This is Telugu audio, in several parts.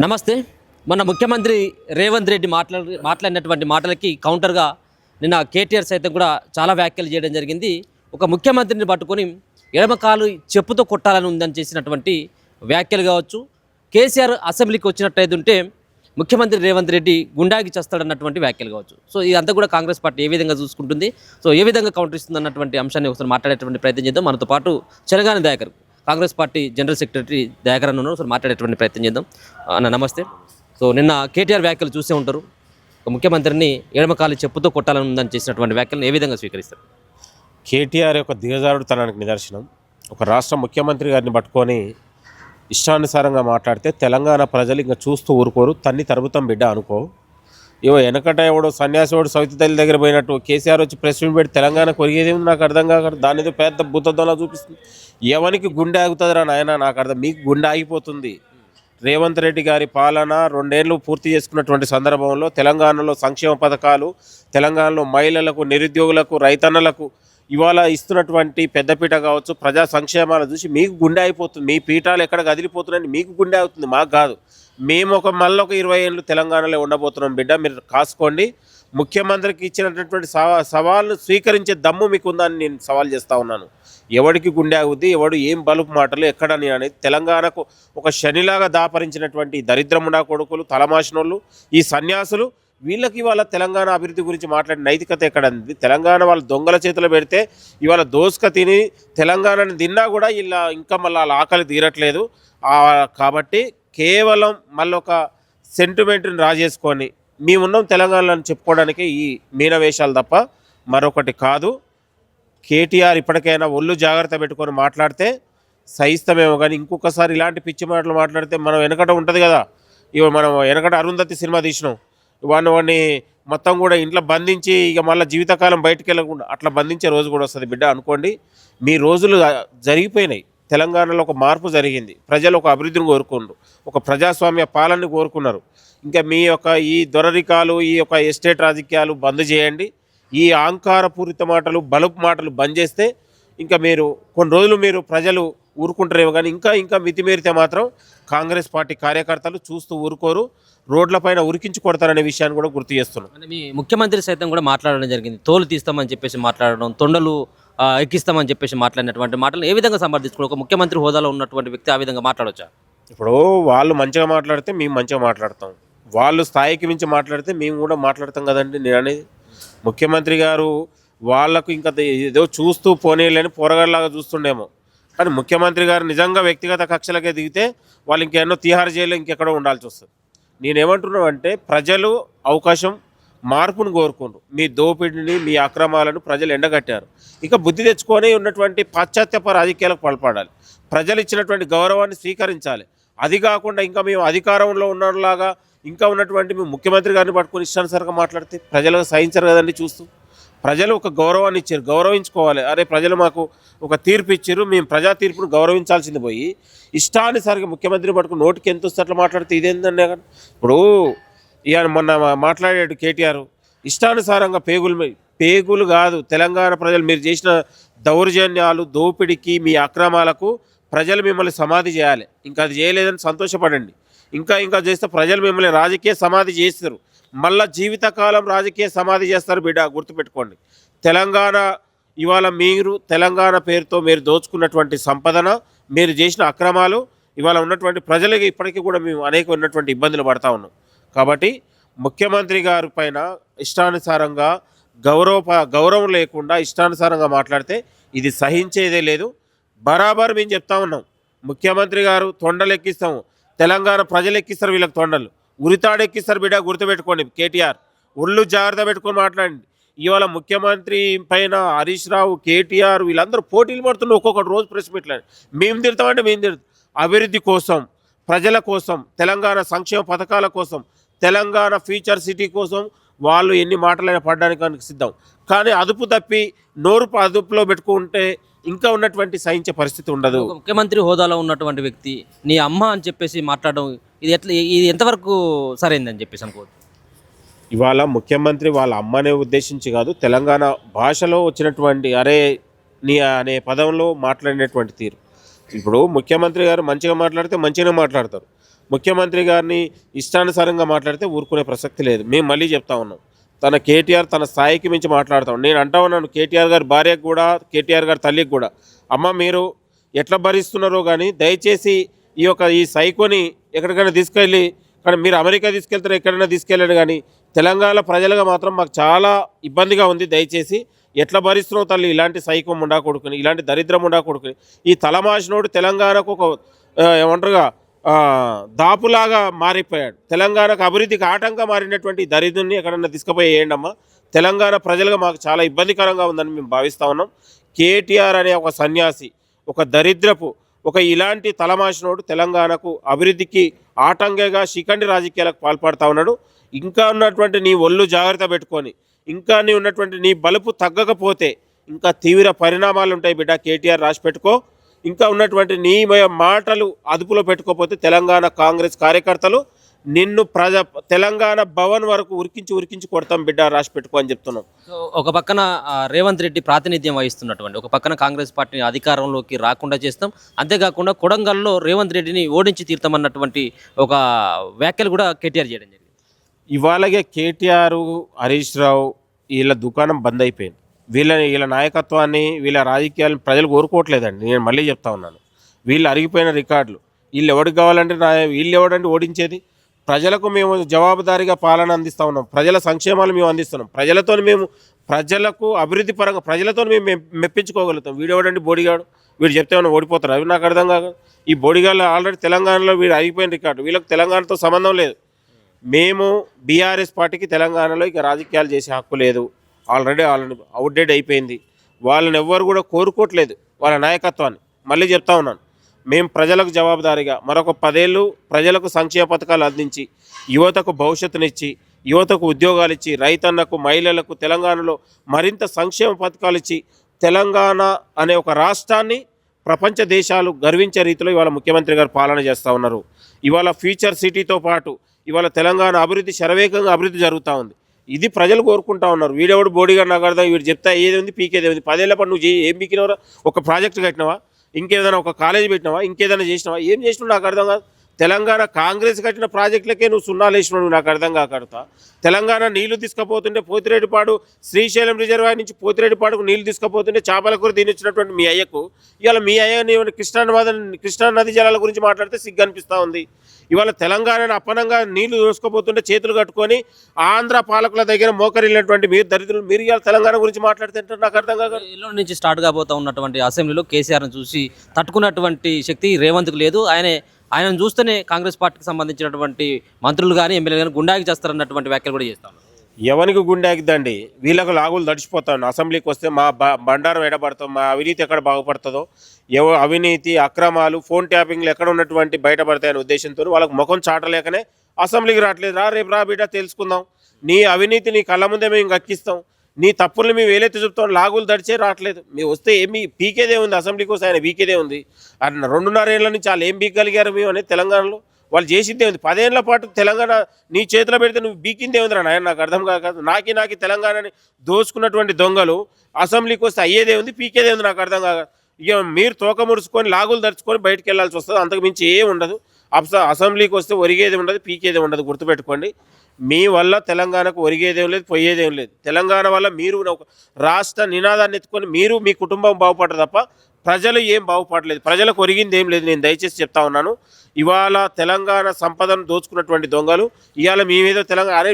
నమస్తే. మన ముఖ్యమంత్రి రేవంత్ రెడ్డి మాట్లాడినటువంటి మాటలకి కౌంటర్గా నిన్న కేటీఆర్ సైతం కూడా చాలా వ్యాఖ్యలు చేయడం జరిగింది. ఒక ముఖ్యమంత్రిని పట్టుకొని ఎడమకాలు చెప్పుతో కొట్టాలని ఉందని చేసినటువంటి వ్యాఖ్యలు కావచ్చు. కేసీఆర్ అసెంబ్లీకి వచ్చినట్టయితే ఉంటే ముఖ్యమంత్రి రేవంత్ రెడ్డి గుండాకి చేస్తాడన్నటువంటి వ్యాఖ్యలు కావచ్చు. సో ఇదంతా కూడా కాంగ్రెస్ పార్టీ ఏ విధంగా చూసుకుంటుంది, సో ఏ విధంగా కౌంటర్ ఇస్తుంది అన్నటువంటి అంశాన్ని ఒకసారి మాట్లాడేటువంటి ప్రయత్నం చేద్దాం. మనతో పాటు చెరగాని Dayakar, Congress party general secretary Dayakar అన్న ఉన్నారు. సో మాట్లాడేటువంటి ప్రయత్నం చేద్దాం. అన్న నమస్తే. సో నిన్న కేటీఆర్ వ్యాఖ్యలు చూసే ఉంటారు. ఒక ముఖ్యమంత్రిని ఎడమకాలి చెప్పుతో కొట్టాలని ఉందని చేసినటువంటి వ్యాఖ్యలను ఏ విధంగా స్వీకరిస్తారు? కేటీఆర్ యొక్క దిగజారుడుతనానికి నిదర్శనం. ఒక రాష్ట్ర ముఖ్యమంత్రి గారిని పట్టుకొని ఇష్టానుసారంగా మాట్లాడితే తెలంగాణ ప్రజలు ఇంకా చూస్తూ ఊరుకోరు. తన్ని తరుపుతాం బిడ్డ అనుకో. వెనకట ఎవడో సన్యాసివాడు సవితి తల్లి దగ్గర పోయినట్టు కేసీఆర్ వచ్చి ప్రెస్ మీట్ పెట్టి తెలంగాణ కొరిగేది నాకు అర్థం కాక దాని ఏదో పెద్ద బుద్ధంలా చూపిస్తుంది. ఎవరికి గుండె ఆగుతుందిరా నాయన? నాకు అర్థం, మీకు గుండె ఆగిపోతుంది. రేవంత్ రెడ్డి గారి పాలన 2 ఏళ్ళు పూర్తి చేసుకున్నటువంటి సందర్భంలో తెలంగాణలో సంక్షేమ పథకాలు, తెలంగాణలో మహిళలకు, నిరుద్యోగులకు, రైతన్నలకు ఇవాళ ఇస్తున్నటువంటి పెద్దపీట కావచ్చు, ప్రజా సంక్షేమాలు చూసి మీకు గుండె అయిపోతుంది. మీ పీఠాలు ఎక్కడ కదిలిపోతున్నాయని మీకు గుండె అవుతుంది, మాకు కాదు. మేము మళ్ళీ ఒక 20 ఏళ్ళు తెలంగాణలో ఉండబోతున్నాం బిడ్డ, మీరు కాసుకోండి. ముఖ్యమంత్రికి ఇచ్చినటువంటి సవాల్ను స్వీకరించే దమ్ము మీకు ఉందని నేను సవాల్ చేస్తూ ఉన్నాను. ఎవడికి గుండె ఆగుద్ది, ఎవడు ఏం బలుపు మాటలు ఎక్కడని అనేది తెలంగాణకు ఒక శనిలాగా దాపరించినటువంటి దరిద్రముండా కొడుకులు, తలమాసినోళ్ళు, ఈ సన్యాసులు, వీళ్ళకి ఇవాళ తెలంగాణ అభివృద్ధి గురించి మాట్లాడే నైతికత ఎక్కడంది? తెలంగాణ వాళ్ళు దొంగల చేతిలో పెడితే ఇవాళ దోసుక తిని తెలంగాణని తిన్నా కూడా ఇలా ఇంకా మళ్ళీ వాళ్ళ ఆకలి తీరట్లేదు. కాబట్టి కేవలం మళ్ళీ ఒక సెంటిమెంట్ని రాజేసుకొని మేమున్నాం తెలంగాణలో చెప్పుకోవడానికి ఈ మీనవేషాలు తప్ప మరొకటి కాదు. కేటీఆర్ ఇప్పటికైనా ఒళ్ళు జాగ్రత్త పెట్టుకొని మాట్లాడితే సహిస్తమేమో, కానీ ఇంకొకసారి ఇలాంటి పిచ్చి మాటలు మాట్లాడితే మనం వెనకట ఉంటుంది కదా. మనం వెనకట అరుంధతి సినిమా తీసినాం, వాడిని మొత్తం కూడా ఇంట్లో బంధించి ఇక మళ్ళీ జీవితకాలం బయటికి వెళ్ళకుండా అట్లా బంధించే రోజు కూడా వస్తుంది బిడ్డ అనుకోండి. మీ రోజులు జరిగిపోయినాయి. తెలంగాణలో ఒక మార్పు జరిగింది. ప్రజలు ఒక అభివృద్ధిని కోరుకున్నారు, ఒక ప్రజాస్వామ్య పాలనని కోరుకున్నారు. ఇంకా మీ యొక్క ఈ దొరరికాలు, ఈ యొక్క ఎస్టేట్ రాజకీయాలు బంద్ చేయండి. ఈ అహంకారపూరిత మాటలు, బలుపు మాటలు బంద్ చేస్తే ఇంకా మీరు కొన్ని రోజులు మీరు ప్రజలు ఊరుకుంటారేమో, కానీ ఇంకా మితిమీరితే మాత్రం కాంగ్రెస్ పార్టీ కార్యకర్తలు చూస్తూ ఊరుకోరు, రోడ్లపైన ఉరికించి కొడతారనే విషయాన్ని కూడా గుర్తు చేస్తున్నాం. అంటే మీ ముఖ్యమంత్రి సైతం కూడా మాట్లాడడం జరిగింది. తోలు తీస్తామని చెప్పేసి మాట్లాడడం, తొండలు ఎక్కిస్తామని చెప్పేసి మాట్లాడినటువంటి మాటలు ఏ విధంగా సమర్థించుకోవడం? ఒక ముఖ్యమంత్రి హోదాలో ఉన్నటువంటి వ్యక్తి ఆ విధంగా మాట్లాడవచ్చా? ఇప్పుడు వాళ్ళు మంచిగా మాట్లాడితే మేము మంచిగా మాట్లాడతాం, వాళ్ళు స్థాయికి మించి మాట్లాడితే మేము కూడా మాట్లాడతాం కదండి. నేను అనేది ముఖ్యమంత్రి గారు వాళ్లకు ఇంకా ఏదో చూస్తూ పోనీలేని పోరగాళ్ళలాగా చూస్తుండేమో, కానీ ముఖ్యమంత్రి గారు నిజంగా వ్యక్తిగత కక్షలకే దిగితే వాళ్ళు ఇంకెన్నో తిహార్ జైల్లో ఇంకెక్కడో ఉండాల్సి వస్తుంది. నేనేమంటున్నాను అంటే ప్రజలు అవకాశం, మార్పును కోరుకుంటారు. మీ దోపిడిని, మీ అక్రమాలను ప్రజలు ఎండగట్టారు. ఇక బుద్ధి తెచ్చుకొని ఉన్నటువంటి పాశ్చాత్యప రాజకీయాలకు పాల్పడాలి. ప్రజలు ఇచ్చినటువంటి గౌరవాన్ని స్వీకరించాలి. అది కాకుండా ఇంకా మేము అధికారంలో ఉన్నలాగా ఇంకా ఉన్నటువంటి మేము ముఖ్యమంత్రి గారిని పట్టుకొని ఇష్టానుసారంగా మాట్లాడితే ప్రజలకు సహించరు కదండి. చూస్తూ ప్రజలు ఒక గౌరవాన్ని ఇచ్చారు, గౌరవించుకోవాలి. అరే ప్రజలు మాకు ఒక తీర్పు ఇచ్చారు, మేము ప్రజా తీర్పును గౌరవించాల్సింది పోయి ఇష్టానుసారంగా ముఖ్యమంత్రిని పట్టుకుని నోటికి ఎంత వస్తే అట్లా మాట్లాడితే ఇదేందండి? ఇప్పుడు ఇక మొన్న మాట్లాడాడు కేటీఆర్ ఇష్టానుసారంగా పేగులు కాదు. తెలంగాణ ప్రజలు మీరు చేసిన దౌర్జన్యాలు, దోపిడికి, మీ అక్రమాలకు ప్రజలు మిమ్మల్ని సమాధి చేయాలి. ఇంకా అది చేయలేదని సంతోషపడండి. ఇంకా చేస్తే ప్రజలు మిమ్మల్ని రాజకీయ సమాధి చేస్తారు. మళ్ళా జీవితకాలం రాజకీయ సమాధి చేస్తారు బిడ్డ, గుర్తుపెట్టుకోండి. తెలంగాణ ఇవాళ మీరు తెలంగాణ పేరుతో మీరు దోచుకున్నటువంటి సంపదన, మీరు చేసిన అక్రమాలు ఇవాళ ఉన్నటువంటి ప్రజలకి ఇప్పటికీ కూడా మేము అనేక ఉన్నటువంటి ఇబ్బందులు పడతా ఉన్నాం. కాబట్టి ముఖ్యమంత్రి గారి పైన ఇష్టానుసారంగా గౌరవం లేకుండా ఇష్టానుసారంగా మాట్లాడితే ఇది సహించేదే లేదు. బరాబర్ మేము చెప్తా ఉన్నాం, ముఖ్యమంత్రి గారు తొండలు ఎక్కిస్తాము, తెలంగాణ ప్రజలు ఎక్కిస్తారు, వీళ్ళకి తొండలు ఉరితాడు ఎక్కిస్తారు బిడ్డ, గుర్తుపెట్టుకోండి. కేటీఆర్ ఒళ్ళు జాగ్రత్త పెట్టుకొని మాట్లాడండి. ఇవాళ ముఖ్యమంత్రి పైన హరీష్ రావు, కేటీఆర్ వీళ్ళందరూ పోటీలు పడుతున్నారు. ఒక్కొక్కటి రోజు ప్రెస్ మీట్లు మేము తిడతామంటే మేము తిడతాం. అభివృద్ధి కోసం, ప్రజల కోసం, తెలంగాణ సంక్షేమ పథకాల కోసం, తెలంగాణ ఫ్యూచర్ సిటీ కోసం వాళ్ళు ఎన్ని మాటలైనా పడడానికి సిద్ధం. కానీ అదుపు తప్పి నోరు అదుపులో పెట్టుకుంటే ఇంకా ఉన్నటువంటి సహించే పరిస్థితి ఉండదు. ముఖ్యమంత్రి హోదాలో ఉన్నటువంటి వ్యక్తి నీ అమ్మ అని చెప్పేసి మాట్లాడడం ఇది ఎంతవరకు సరైందని చెప్పేసి అనుకోవచ్చు? ఇవాళ ముఖ్యమంత్రి వాళ్ళ అమ్మనే ఉద్దేశించి కాదు, తెలంగాణ భాషలో వచ్చినటువంటి అరే నీ అనే పదంలో మాట్లాడినటువంటి తీరు. ఇప్పుడు ముఖ్యమంత్రి గారు మంచిగా మాట్లాడితే మంచిగానే మాట్లాడతారు. ముఖ్యమంత్రి గారిని ఇష్టానుసారంగా మాట్లాడితే ఊరుకునే ప్రసక్తి లేదు. మేము మళ్ళీ చెప్తా ఉన్నాం, తన కేటీఆర్ తన స్థాయికి మించి మాట్లాడతాం. నేను అంటా ఉన్నాను కేటీఆర్ గారి భార్యకు కూడా, కేటీఆర్ గారి తల్లికి కూడా, అమ్మ మీరు ఎట్లా భరిస్తున్నారో కానీ దయచేసి ఈ సైకోని ఎక్కడికైనా తీసుకెళ్ళి, కానీ మీరు అమెరికా తీసుకెళ్తారో ఎక్కడైనా తీసుకెళ్ళాడు, కానీ తెలంగాణ ప్రజలుగా మాత్రం మాకు చాలా ఇబ్బందిగా ఉంది. దయచేసి ఎట్లా భరిస్తున్నావు తల్లి ఇలాంటి సైకో ముండా కొడుకుని, ఇలాంటి దరిద్రం ముండా కొడుకుని. ఈ తలమాసినోడు తెలంగాణకు ఒక ఏమంటారుగా దాపులాగా మారిపోయాడు. తెలంగాణకు అభివృద్ధికి ఆటంకంగా మారినటువంటి దరిద్రుని ఎక్కడన్నా తీసుకుపోయి వేయండమ్మా. తెలంగాణ ప్రజలుగా మాకు చాలా ఇబ్బందికరంగా ఉందని మేము భావిస్తూ ఉన్నాం. కేటీఆర్ అనే ఒక సన్యాసి, ఒక దరిద్రపు, ఇలాంటి తలమాసినోడు తెలంగాణకు అభివృద్ధికి ఆటంకంగా శిఖండి రాజకీయాలకు పాల్పడుతూ ఉన్నాడు. ఇంకా ఉన్నటువంటి నీ ఒళ్ళు జాగ్రత్త పెట్టుకొని, ఇంకా నీ ఉన్నటువంటి నీ బలుపు తగ్గకపోతే ఇంకా తీవ్ర పరిణామాలు ఉంటాయి బిడ్డ. కేటీఆర్ రాసి పెట్టుకో. ఇంకా ఉన్నటువంటి నీ మాటలు అదుపులో పెట్టుకోకపోతే తెలంగాణ కాంగ్రెస్ కార్యకర్తలు నిన్ను తెలంగాణ భవన్ వరకు ఉరికించి కొడతాం బిడ్డ, రాసి పెట్టుకో అని చెప్తున్నాం. సో ఒక పక్కన రేవంత్ రెడ్డి ప్రాతినిధ్యం వహిస్తున్నటువంటి, ఒక పక్కన కాంగ్రెస్ పార్టీని అధికారంలోకి రాకుండా చేస్తాం, అంతేకాకుండా కొడంగల్లో రేవంత్ రెడ్డిని ఓడించి తీర్థమన్నటువంటి ఒక వ్యాఖ్యలు కూడా కేటీఆర్ చేయడం జరిగింది. ఇవాళగే కేటీఆర్, హరీష్ రావు వీళ్ళ దుకాణం బంద్ అయిపోయింది. వీళ్ళ నాయకత్వాన్ని, వీళ్ళ రాజకీయాలను ప్రజలు కోరుకోవట్లేదండి. నేను మళ్ళీ చెప్తా ఉన్నాను, వీళ్ళు అరిగిపోయిన రికార్డులు. వీళ్ళు ఎవరికి కావాలంటే వీళ్ళు ఎవడంటే ఓడించేది. ప్రజలకు మేము జవాబుదారీగా పాలన అందిస్తూ ఉన్నాం, ప్రజల సంక్షేమాలు మేము అందిస్తున్నాం, ప్రజలకు అభివృద్ధి పరంగా ప్రజలతో మేము మెప్పించుకోగలుగుతాం. వీడు ఎవడంటే బోడిగాడు, వీడు చెప్తే ఏమైనా ఓడిపోతారు, అవి నాకు అర్థం కాదు. ఈ బోడిగాళ్ళు ఆల్రెడీ తెలంగాణలో వీడు అరిగిపోయిన రికార్డు, వీళ్ళకి తెలంగాణతో సంబంధం లేదు. మేము బీఆర్ఎస్ పార్టీకి తెలంగాణలో ఇక రాజకీయాలు చేసే హక్కు లేదు. ఆల్రెడీ అవుట్డేట్ అయిపోయింది. వాళ్ళని ఎవ్వరు కూడా కోరుకోవట్లేదు వాళ్ళ నాయకత్వాన్ని. మళ్ళీ చెప్తా ఉన్నాను, మేము ప్రజలకు జవాబుదారీగా మరొక 10 ఏళ్ళు ప్రజలకు సంక్షేమ పథకాలు అందించి, యువతకు భవిష్యత్తునిచ్చి, యువతకు ఉద్యోగాలు ఇచ్చి, రైతన్నకు, మహిళలకు తెలంగాణలో మరింత సంక్షేమ పథకాలు ఇచ్చి, తెలంగాణ అనే ఒక రాష్ట్రాన్ని ప్రపంచ దేశాలు గర్వించే రీతిలో ఇవాళ ముఖ్యమంత్రి గారు పాలన చేస్తూ ఉన్నారు. ఇవాళ ఫ్యూచర్ సిటీతో పాటు ఇవాళ తెలంగాణ అభివృద్ధి శరవేగంగా అభివృద్ధి జరుగుతూ ఉంది. ఇది ప్రజలు కోరుకుంటా ఉన్నారు. వీడెవడు బోడిగా నాకు అర్థం, వీడు చెప్తా ఏది ఉంది పీకేది ఉంది. 10 ఏళ్ల పాటు నువ్వు ఏం పీకినవరా? ఒక ప్రాజెక్టు కట్టినవా? ఇంకేదైనా ఒక కాలేజీ పెట్టినావా? ఇంకేదైనా చేసినావా? ఏం చేసినావు నాకు అర్థం కాదు. తెలంగాణ కాంగ్రెస్ కట్టిన ప్రాజెక్టులకే నువ్వు సున్నాలు వేసినావు, నాకు అర్థం కాకడతా. తెలంగాణ నీళ్లు తీసుకుపోతుంటే పోతిరెడ్డిపాడు, శ్రీశైలం రిజర్వాయర్ నుంచి పోతిరెడ్డిపాడుకు నీళ్లు తీసుకుపోతుంటే చేపలకూర తినొచ్చినటువంటి మీ అయ్యకు ఇవాళ మీ అయ్యని కృష్ణా నది జలాల గురించి మాట్లాడితే సిగ్గు అనిపిస్తూ ఉంది. ఇవాళ తెలంగాణను అప్పనంగా నీళ్లు దోసుకుపోతుంటే చేతులు కట్టుకొని ఆంధ్ర పాలకుల దగ్గర మోకరిల్లినటువంటి మీరు దరిద్రులు, మీరు ఇవాళ తెలంగాణ గురించి మాట్లాడుతుంటే నాకు అర్థం కాదు. ఎల్లుండి నుంచి స్టార్ట్ కాబోతూ ఉన్నటువంటి అసెంబ్లీలో కేసీఆర్ను చూసి తట్టుకున్నటువంటి శక్తి రేవంత్కు లేదు. ఆయనను చూస్తేనే కాంగ్రెస్ పార్టీకి సంబంధించినటువంటి మంత్రులు కానీ ఎమ్మెల్యేలు కానీ గుండాకి చేస్తారన్నటువంటి వ్యాఖ్యలు కూడా చేస్తాను. ఎవరికి గుండెకిద్దండి, వీళ్ళకు లాగులు దడిచిపోతాను. అసెంబ్లీకి వస్తే మా బండారం ఎడబడతాం, మా అవినీతి ఎక్కడ బాగుపడుతుందో, అవినీతి అక్రమాలు ఫోన్ ట్యాపింగ్లు ఎక్కడ ఉన్నటువంటి బయటపడతాయనే ఉద్దేశంతో వాళ్ళకు ముఖం చాటలేకనే అసెంబ్లీకి రావట్లేదు. రేపు రా బిడ్డ తెలుసుకుందాం, నీ అవినీతి నీ కళ్ళ ముందే మేము గక్కిస్తాం, నీ తప్పుల్ని మేము వేలెత్తి చూపుతాం. లాగులు దడిచే రావట్లేదు. మేము వస్తే ఏమి పీకేదే ఉంది, అసెంబ్లీకి వస్తే ఆయన పీకేదే ఉంది. 2.5 ఏళ్ల నుంచి వాళ్ళు ఏం పీకగలిగారు మేము అనేది తెలంగాణలో? వాళ్ళు చేసిందే ఉంది. 10 ఏళ్ల పాటు తెలంగాణ నీ చేతిలో పెడితే నువ్వు బీకిందే ఉందిరా నాయన, నాకు అర్థం కాదు. నాకి తెలంగాణని దోచుకున్నటువంటి దొంగలు అసెంబ్లీకి వస్తే అయ్యేదే ఉంది, పీకేదే ఉంది, నాకు అర్థం కాదు. ఇక మీరు తోక ముడుచుకొని లాగులు దడుచుకొని బయటకు వెళ్ళాల్సి వస్తుంది, అంతకు మించి ఏం ఉండదు. అసెంబ్లీకి వస్తే ఒరిగేది ఉండదు, పీకేది ఉండదు, గుర్తుపెట్టుకోండి. మీ వల్ల తెలంగాణకు ఒరిగేదేం లేదు, పోయేదేం లేదు. తెలంగాణ వల్ల మీరు ఒక రాష్ట్ర నినాదాన్ని ఎత్తుకొని మీరు మీ కుటుంబం బాగుపడరు తప్ప ప్రజలు ఏం బాగుపడలేదు, ప్రజలకు ఒరిగింది ఏం లేదు. నేను దయచేసి చెప్తా ఉన్నాను, ఇవాళ తెలంగాణ సంపదను దోచుకున్నటువంటి దొంగలు ఇవాళ మీ మీద తెలంగాణ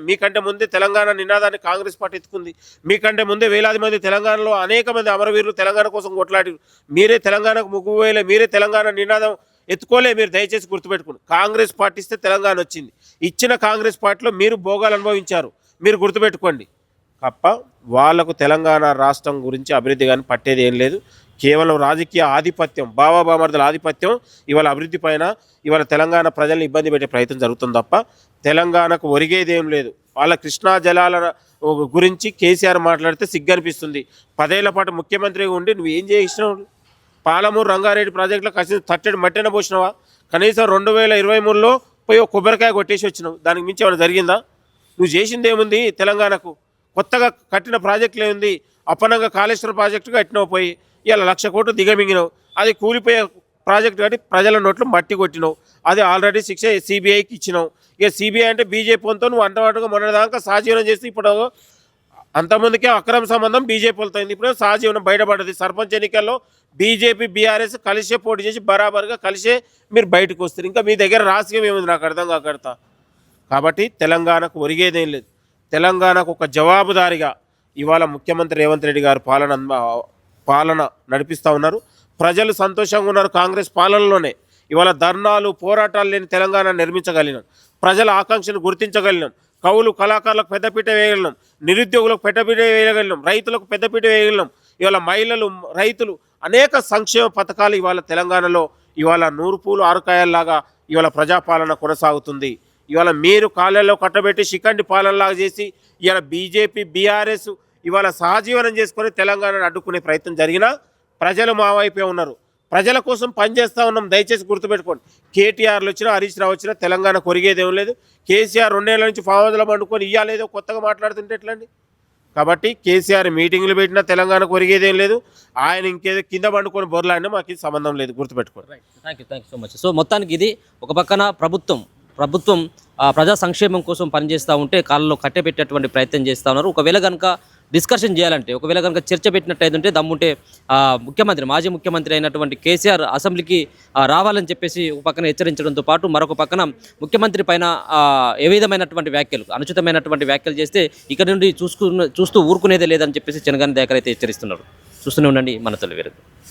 మీకంటే ముందే తెలంగాణ నినాదాన్ని కాంగ్రెస్ పార్టీ ఎత్తుకుంది. మీకంటే ముందే వేలాది మంది తెలంగాణలో అనేక మంది అమరవీరులు తెలంగాణ కోసం కొట్లాడి, మీరే తెలంగాణకు ముగ్గు వేయలే, మీరే తెలంగాణ నినాదం ఎత్తుకోలే. మీరు దయచేసి గుర్తుపెట్టుకోండి, కాంగ్రెస్ పార్టీ ఇస్తే తెలంగాణ వచ్చింది. ఇచ్చిన కాంగ్రెస్ పార్టీలో మీరు భోగాలు అనుభవించారు, మీరు గుర్తుపెట్టుకోండి. తప్ప వాళ్లకు తెలంగాణ రాష్ట్రం గురించి అభివృద్ధి కానీ పట్టేది ఏం లేదు. కేవలం రాజకీయ ఆధిపత్యం, బామర్దుల ఆధిపత్యం ఇవాళ అభివృద్ధి పైన ఇవాళ తెలంగాణ ప్రజల్ని ఇబ్బంది పెట్టే ప్రయత్నం జరుగుతుంది తప్ప తెలంగాణకు ఒరిగేదేం లేదు. వాళ్ళ కృష్ణా జలాల గురించి కేసీఆర్ మాట్లాడితే సిగ్గనిపిస్తుంది. 10 ఏళ్ల పాటు ముఖ్యమంత్రిగా ఉండి నువ్వు ఏం చేసినావు? పాలమూరు రంగారెడ్డి ప్రాజెక్టులో కనీసం తట్టడి మట్టిన పోసినావా? కనీసం 2023లో పోయి కొబ్బరికాయ కొట్టేసి వచ్చినావు. దానికి మించి ఏమైనా జరిగిందా? నువ్వు చేసింది ఏముంది? తెలంగాణకు కొత్తగా కట్టిన ప్రాజెక్టులు ఏముంది? అప్పనంగా కాళేశ్వరం ప్రాజెక్టు కట్టినావు, పోయి ఇలా 1,00,000 కోట్లు దిగమింగినావు. అది కూలిపోయే ప్రాజెక్టు కట్టి ప్రజల నోట్లో మట్టి కొట్టినావు. అది ఆల్రెడీ శిక్ష సిబిఐకి ఇచ్చినావు. ఇక సిబిఐ అంటే బీజేపీ వాళ్ళతో నువ్వు అంటవాటుగా మొన్నదాకా సహజీవనం చేసి ఇప్పుడు అంతమందికే అక్రమ సంబంధం బీజేపీ వాళ్ళతో అయింది. ఇప్పుడు సహజీవనం బయటపడ్డది. సర్పంచ్ ఎన్నికల్లో బీజేపీ బీఆర్ఎస్ కలిసే పోటీ చేసి బరాబర్గా కలిసే మీరు బయటకు వస్తారు. ఇంకా మీ దగ్గర రాజకీయం ఏముంది నాకు అర్థం కాకడతా. కాబట్టి తెలంగాణకు ఒరిగేదేం లేదు. తెలంగాణకు ఒక జవాబుదారిగా ఇవాళ ముఖ్యమంత్రి రేవంత్ రెడ్డి గారు పాలన నడిపిస్తూ ఉన్నారు. ప్రజలు సంతోషంగా ఉన్నారు. కాంగ్రెస్ పాలనలోనే ఇవాళ ధర్నాలు పోరాటాలు లేని తెలంగాణ నిర్మించగలిగినాం. ప్రజల ఆకాంక్షను గుర్తించగలిగినాం. కవులు కళాకారులకు పెద్దపీట వేయగలిగినాం. నిరుద్యోగులకు పెద్దపీట వేయగలిగినాం. రైతులకు పెద్దపీట వేయగలిగినాం. ఇవాళ మహిళలు రైతులు అనేక సంక్షేమ పథకాలు ఇవాళ తెలంగాణలో ఇవాళ నూరు పూలు ఆరుకాయల్లాగా ఇవాళ ప్రజాపాలన కొనసాగుతుంది. ఇవాళ మీరు కాళ్ళల్లో కట్టబెట్టి శిఖండి పాలనలాగా చేసి ఇవాళ బీజేపీ బీఆర్ఎస్ ఇవాళ సహజీవనం చేసుకొని తెలంగాణను అడ్డుకునే ప్రయత్నం జరిగినా ప్రజలు మా వైపే ఉన్నారు. ప్రజల కోసం పనిచేస్తూ ఉన్నాం. దయచేసి గుర్తుపెట్టుకోండి. కేటీఆర్లు వచ్చినా హరీష్ రావు వచ్చినా తెలంగాణ కొరిగేదేం లేదు. కేసీఆర్ 2 ఏళ్ల నుంచి ఫామ్ హౌస్లో పండుకొని ఇయ్యాలేదో కొత్తగా మాట్లాడుతుంటే ఎట్లండి. కాబట్టి కేసీఆర్ మీటింగ్లు పెట్టినా తెలంగాణ కొరిగేదేం లేదు. ఆయన ఇంకేదో కింద పండుకొని బొర్లాడినా మాకు ఇది సంబంధం లేదు. గుర్తుపెట్టుకోండి. Thank you so much. So మొత్తానికి ఇది ఒక పక్కన ప్రభుత్వం ప్రజా సంక్షేమం కోసం పనిచేస్తూ ఉంటే కాళ్ళలో కట్టెపెట్టేటువంటి ప్రయత్నం చేస్తూ ఉన్నారు. ఒకవేళ కనుక డిస్కషన్ చేయాలంటే, ఒకవేళ కనుక చర్చ పెట్టినట్టయితే దమ్ముంటే మాజీ ముఖ్యమంత్రి అయినటువంటి కేసీఆర్ అసెంబ్లీకి రావాలని చెప్పేసి ఒక పక్కన హెచ్చరించడంతో పాటు మరొక పక్కన ముఖ్యమంత్రి పైన ఏ విధమైనటువంటి వ్యాఖ్యలు, అనుచితమైనటువంటి వ్యాఖ్యలు చేస్తే ఇక్కడ నుండి చూస్తూ ఊరుకునేదే లేదని చెప్పేసి జనగాని దగ్గర అయితే హెచ్చరిస్తున్నారు. చూస్తూనే ఉండండి మన తొలి వెలుగు.